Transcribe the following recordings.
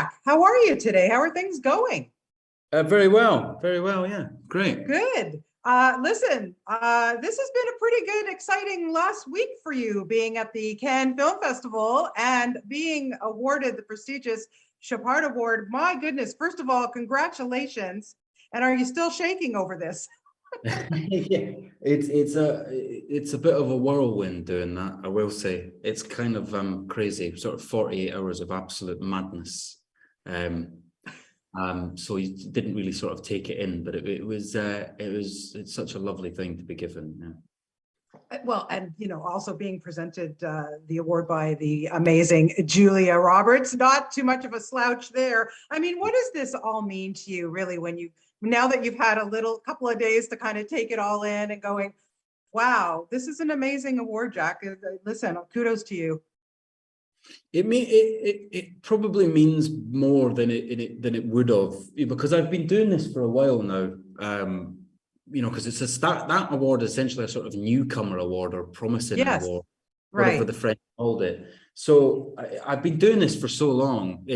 Jack, how are you today? How are things going? Very well, yeah, great. Good. Listen, this has been a pretty good, exciting last week for you, being at the Cannes Film Festival and being awarded the prestigious Chapard Award. My goodness, first of all, congratulations. And are you still shaking over this? Yeah, it's a bit of a whirlwind doing that, I will say. It's kind of crazy, sort of 48 hours of absolute madness. So you didn't really sort of take it in, but it's such a lovely thing to be given. Yeah. Well, and also being presented the award by the amazing Julia Roberts. Not too much of a slouch there. I mean, what does this all mean to you, really, now that you've had a couple of days to kind of take it all in and going, wow, this is an amazing award, Jack. Listen, kudos to you. It probably means more than it would have, because I've been doing this for a while now. Because it's that award is essentially a sort of newcomer award or promising award, whatever the French called it. So I've been doing this for so long.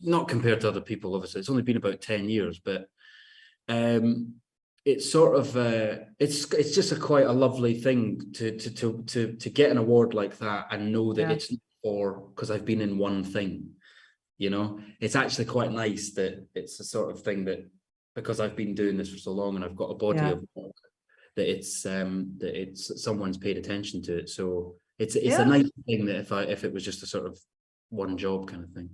Not compared to other people, obviously. It's only been about 10 years, but it's sort of it's just quite a lovely thing to get an award like that and know that it's or because I've been in one thing. It's actually quite nice that it's the sort of thing that, because I've been doing this for so long and I've got a body of work, that it's someone's paid attention to it. So it's a nice thing that if it was just a sort of one job kind of thing.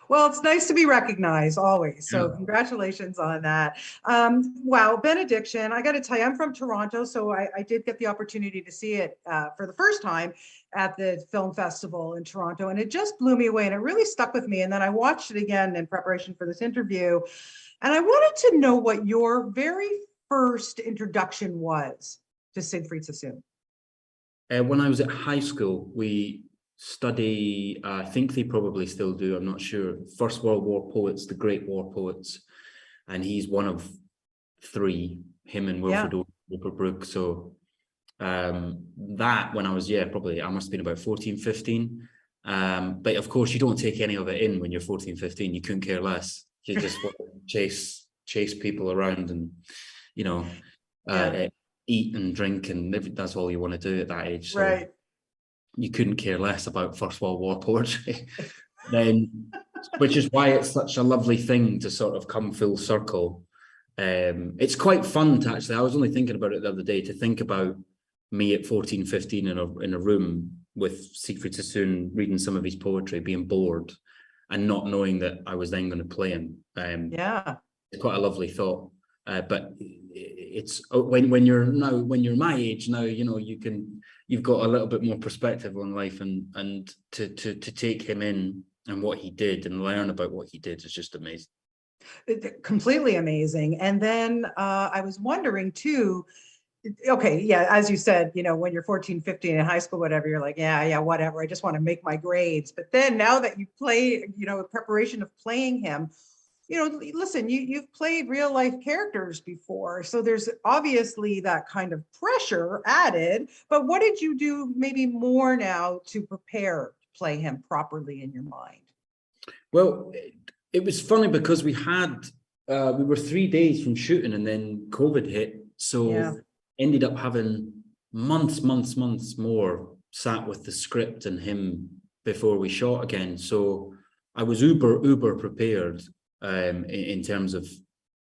Well, it's nice to be recognized always. So congratulations on that. Wow, Benediction. I got to tell you, I'm from Toronto, so I did get the opportunity to see it for the first time at the film festival in Toronto, and it just blew me away, and it really stuck with me. And then I watched it again in preparation for this interview, and I wanted to know what your very first introduction was to Siegfried Sassoon. When I was at high school, we study, I think they probably still do, I'm not sure, First World War poets, the great war poets, and he's one of three, him and Wilfred Overbrook. So that, when I was probably I must have been about 14, 15, but of course you don't take any of it in when you're 14, 15. You couldn't care less. You just want to chase people around and eat and drink, and that's all you want to do at that age. So you couldn't care less about First World War poetry. Then, which is why it's such a lovely thing to sort of come full circle. It's quite fun to actually, I was only thinking about it the other day, to think about me at 14, 15 in a room with Siegfried Sassoon reading some of his poetry, being bored and not knowing that I was then going to play him. It's quite a lovely thought. But it's when you're my age now, you've got a little bit more perspective on life, and to take him in and what he did and learn about what he did is just amazing. Completely amazing. And then I was wondering too, as you said, when you're 14, 15 in high school, whatever, you're like, whatever, I just want to make my grades. But then now that you play, in preparation of playing him, listen, you've played real life characters before, so there's obviously that kind of pressure added. But what did you do maybe more now to prepare to play him properly in your mind? Well, it was funny because we were 3 days from shooting and then COVID hit, so ended up having months more sat with the script and him before we shot again. So I was uber prepared in terms of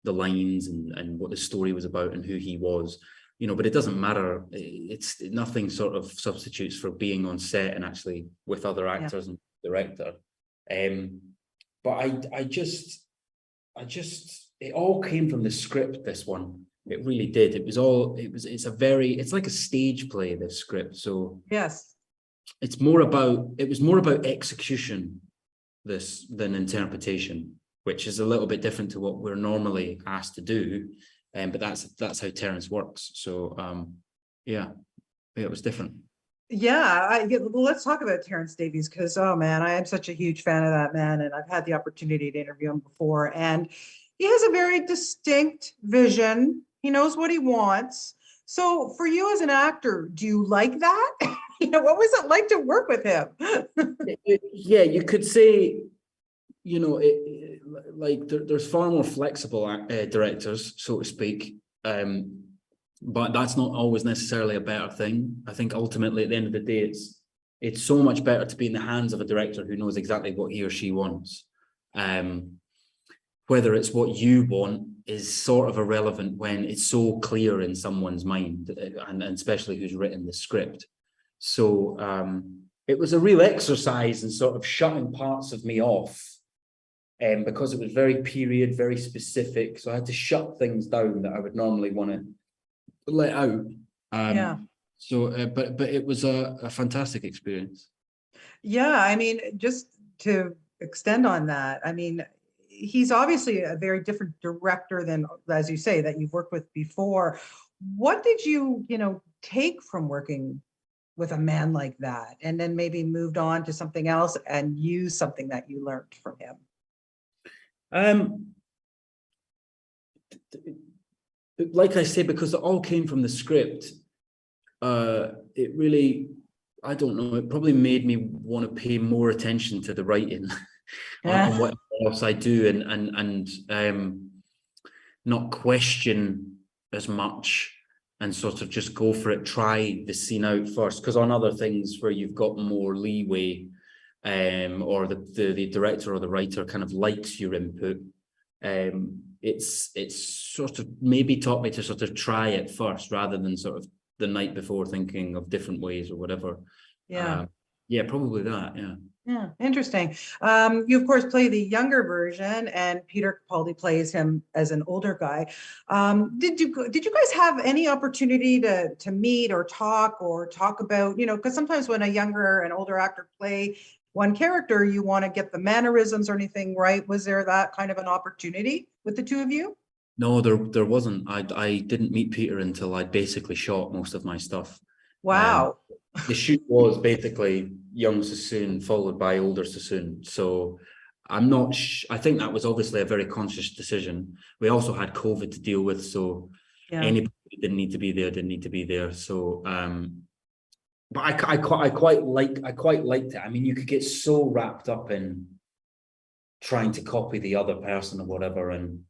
the lines and what the story was about and who he was, but it doesn't matter. It's nothing sort of substitutes for being on set and actually with other actors and director. But I just it all came from the script, this one. It really did. It's like a stage play, this script. So it was more about execution than interpretation, which is a little bit different to what we're normally asked to do. But that's how Terence works. So it was different. Well, let's talk about Terence Davies, because oh man, I am such a huge fan of that man, and I've had the opportunity to interview him before, and he has a very distinct vision. He knows what he wants. So for you as an actor, do you like that? What was it like to work with him? You could say, like there's far more flexible directors, so to speak, but that's not always necessarily a better thing. I think ultimately at the end of the day, it's so much better to be in the hands of a director who knows exactly what he or she wants. Whether it's what you want is sort of irrelevant when it's so clear in someone's mind, and especially who's written the script. So it was a real exercise in sort of shutting parts of me off, because it was very period, very specific. So I had to shut things down that I would normally want to let out. Yeah. So, but it was a fantastic experience. Yeah, I mean, just to extend on that, I mean, he's obviously a very different director than, as you say, that you've worked with before. What did you, take from working with a man like that, and then maybe moved on to something else and use something that you learned from him? Like I say, because it all came from the script, it really, I don't know, it probably made me want to pay more attention to the writing on what else I do, and not question as much, and sort of just go for it, try the scene out first. Because on other things where you've got more leeway, or the director or the writer kind of likes your input, it's sort of maybe taught me to sort of try it first rather than sort of the night before thinking of different ways or whatever. Yeah. Yeah, probably that. Yeah. Yeah, interesting. You of course play the younger version, and Peter Capaldi plays him as an older guy. Did you guys have any opportunity to meet or talk about, because sometimes when a younger and older actor play one character, you want to get the mannerisms or anything right. Was there that kind of an opportunity with the two of you? No, there wasn't. I didn't meet Peter until I'd basically shot most of my stuff. Wow. The shoot was basically young Sassoon followed by older Sassoon. So I'm not. I think that was obviously a very conscious decision. We also had COVID to deal with, so Yeah. anybody who didn't need to be there didn't need to be there. So, but I quite liked it. I mean, you could get so wrapped up in trying to copy the other person or whatever, and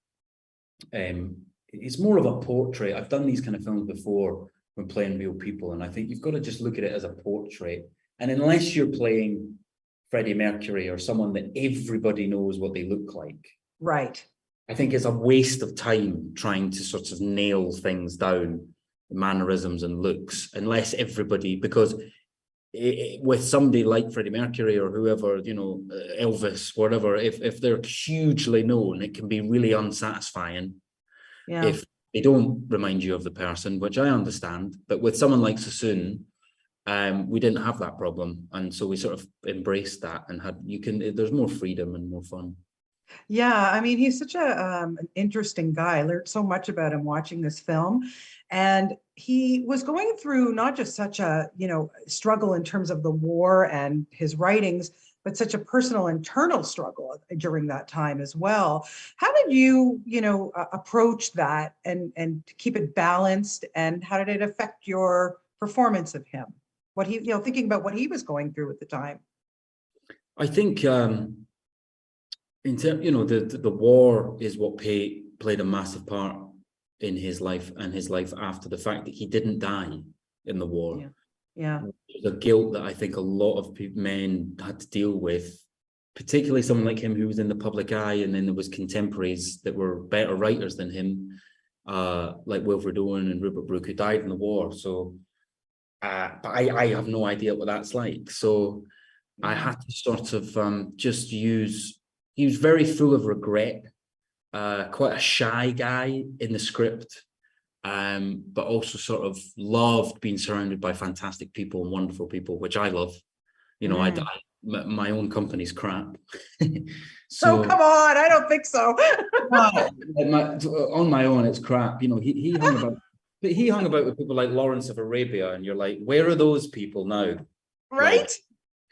it's more of a portrait. I've done these kind of films before when playing real people, and I think you've got to just look at it as a portrait. And unless you're playing Freddie Mercury or someone that everybody knows what they look like, Right. I think it's a waste of time trying to sort of nail things down, mannerisms and looks, unless everybody, because with somebody like Freddie Mercury or whoever, Elvis, whatever, if they're hugely known, it can be really unsatisfying. Yeah. If they don't remind you of the person, which I understand. But with someone like Sassoon, we didn't have that problem, and so we sort of embraced that and there's more freedom and more fun. Yeah, I mean, he's such an interesting guy. I learned so much about him watching this film. And he was going through not just such a, struggle in terms of the war and his writings, but such a personal internal struggle during that time as well. How did you, approach that and keep it balanced? And how did it affect your performance of him? What he, thinking about what he was going through at the time. I think in terms, the war is what played a massive part in his life and his life after the fact that he didn't die in the war. Yeah. Yeah. The guilt that I think a lot of men had to deal with, particularly someone like him who was in the public eye, and then there was contemporaries that were better writers than him, like Wilfred Owen and Rupert Brooke, who died in the war. So, but I have no idea what that's like. So I had to sort of just use. He was very full of regret, quite a shy guy in the script, but also sort of loved being surrounded by fantastic people and wonderful people, which I love. My own company's crap. So come on, I don't think so. On my own, it's crap. He hung about, but he hung about with people like Lawrence of Arabia, and you're like, where are those people now? Right?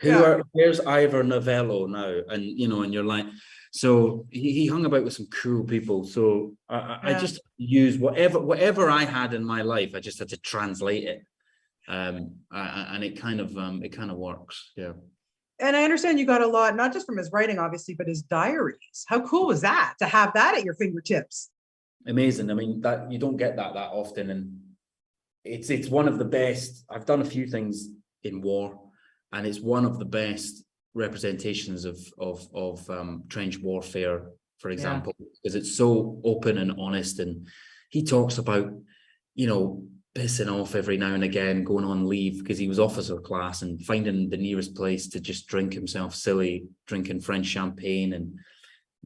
Like, where's Ivor Novello now? And and you're like, so he hung about with some cool people. So I just used whatever I had in my life. I just had to translate it, and it kind of works. Yeah. And I understand you got a lot, not just from his writing, obviously, but his diaries. How cool was that to have that at your fingertips? Amazing. I mean, that you don't get that often, and it's one of the best. I've done a few things in war, and it's one of the best representations of trench warfare, for example, because it's so open and honest. And he talks about, you know, pissing off every now and again, going on leave because he was officer class, and finding the nearest place to just drink himself silly, drinking French champagne, and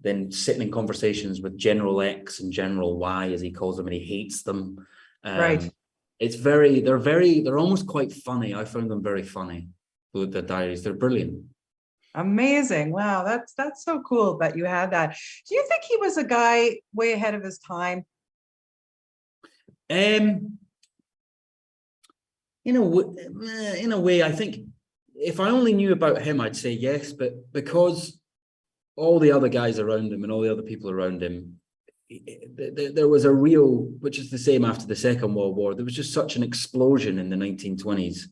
then sitting in conversations with General X and General Y, as he calls them, and he hates them. Right. They're almost quite funny. I found them very funny. The diaries, they're brilliant. Amazing. Wow, that's so cool that you had that. Do you think he was a guy way ahead of his time? In a way, I think if I only knew about him, I'd say yes, but because all the other guys around him and all the other people around him, there was a real, which is the same after the Second World War, there was just such an explosion in the 1920s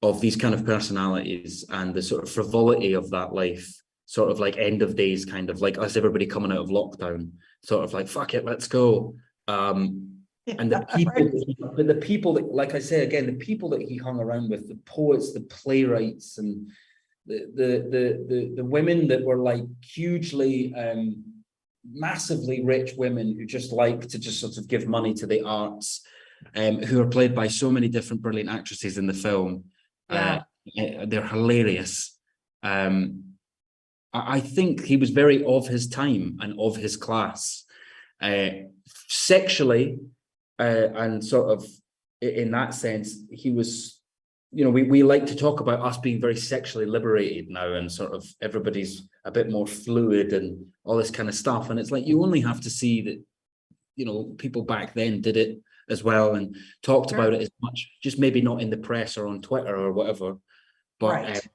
of these kind of personalities and the sort of frivolity of that life, sort of like end of days, kind of like us, everybody coming out of lockdown, sort of like, fuck it, let's go. And the people, Right. but the people that, like I say again, the people that he hung around with, the poets, the playwrights, and the women that were like hugely, massively rich women who just like to just sort of give money to the arts, who are played by so many different brilliant actresses in the film. Yeah. They're hilarious. I think he was very of his time and of his class, sexually. And sort of in that sense, he was, you know, we like to talk about us being very sexually liberated now, and sort of everybody's a bit more fluid and all this kind of stuff. And it's like, you only have to see that, you know, people back then did it as well and talked about it as much, just maybe not in the press or on Twitter or whatever. But Right.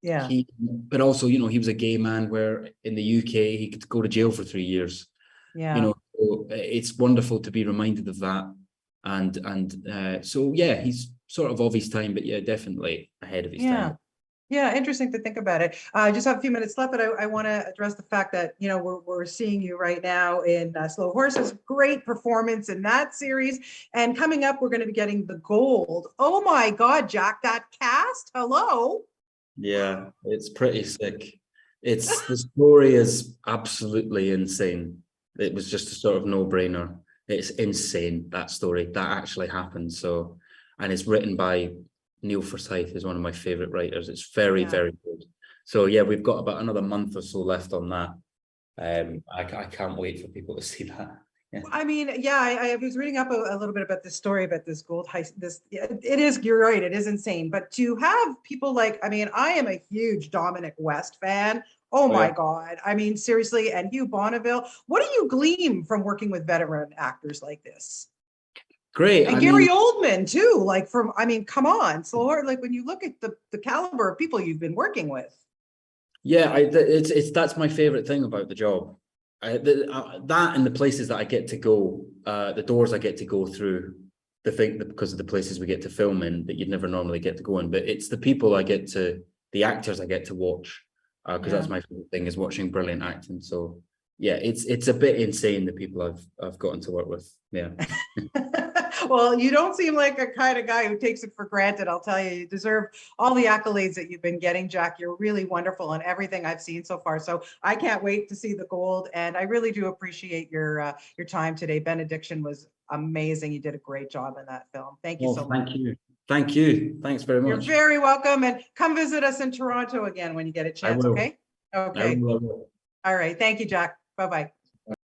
Yeah. but also, you know, he was a gay man where in the UK he could go to jail for 3 years. Yeah. You know, so it's wonderful to be reminded of that. And so, yeah, he's sort of his time, but yeah, definitely ahead of his time. Yeah, interesting to think about it. I just have a few minutes left, but I want to address the fact that, you know, we're seeing you right now in Slow Horses. Great performance in that series. And coming up, we're going to be getting The Gold. Oh my God, Jack, that cast, hello. Yeah, it's pretty sick. It's the story is absolutely insane. It was just a sort of no-brainer. It's insane, that story. That actually happened. So, and it's written by Neil Forsyth, is one of my favorite writers. It's very, very good. So yeah, we've got about another month or so left on that. I can't wait for people to see that. Yeah. I mean, yeah, I was reading up a little bit about this story about this gold heist. It is, you're right, it is insane. But to have people like, I mean, I am a huge Dominic West fan. Oh my God. I mean, seriously, and Hugh Bonneville. What do you glean from working with veteran actors like this? Great. And Gary Oldman too, like from, I mean, come on. So like when you look at the caliber of people you've been working with. Yeah, that's my favorite thing about the job. That and the places that I get to go, the doors I get to go through, because of the places we get to film in that you'd never normally get to go in. But it's the people the actors I get to watch, because that's my favorite thing, is watching brilliant acting. So yeah, it's a bit insane, the people I've gotten to work with. Yeah. Well, you don't seem like a kind of guy who takes it for granted. I'll tell you, you deserve all the accolades that you've been getting, Jack. You're really wonderful in everything I've seen so far. So I can't wait to see The Gold. And I really do appreciate your time today. Benediction was amazing. You did a great job in that film. Thank you so much. Thank you. Thank you. Thanks very much. You're very welcome. And come visit us in Toronto again when you get a chance. Okay. Okay. I will. All right. Thank you, Jack. Bye-bye.